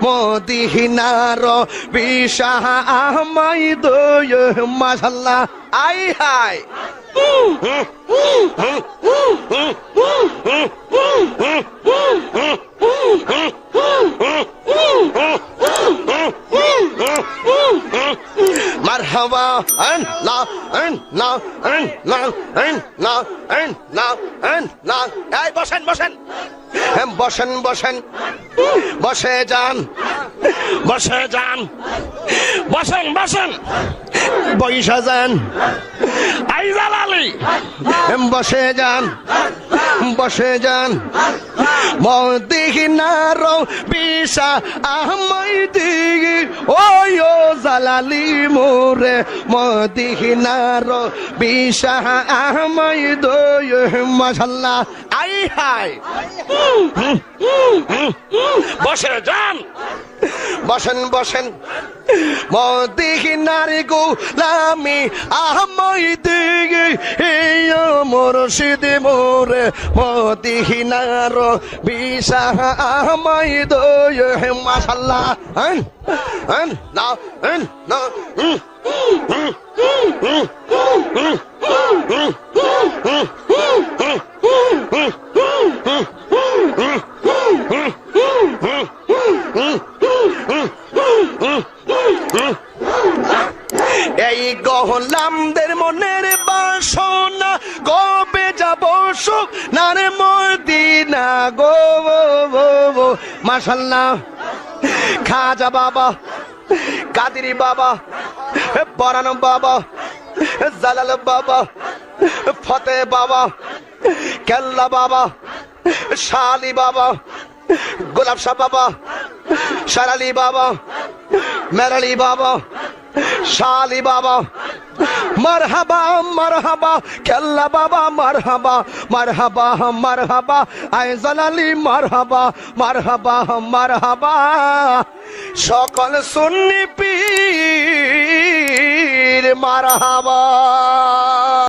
মদিনার বিশাহ আমায় দয় মাশাআল্লাহ আই হাই মারহাবা না না না না না না এই বসেন বসেন বসেন বসেন বসে যান বসে যান বসেন বসেন বৈশা যান আইজাল আলী বসে যান বসে যান মদিনার বিশা আমায় দিগি ওই ও জালালি মোরে মদিনার বিশা আমায় দয় মাশাআল্লাহ আই হাই বসে যান বসেন বসেন মদিনার গোলামি আমায় দিগি ও মুর্শিদ মোরে মদিনার বিশা আমায় দয় মাশাআল্লাহ না না এই গোলামদের মনের বাসনা কবে যাব সুখ নারে মদিনা গো মাশাআল্লাহ খাজা বাবা কাদেরি বাবা পরাণ বাবা জালাল বাবা ফতে বাবা কেল্লা বাবা শালি বাবা গোলাপ শাহ বাবা শারালি বাবা মেরালি বাবা শালি বাবা মারহাবা মারহাবা কেল্লা বাবা মারহাবা মারহাবা মারহাবা আয় জালালি মারহাবা মারহাবা মারহাবা সকল সুন্নি পীর মারহাবা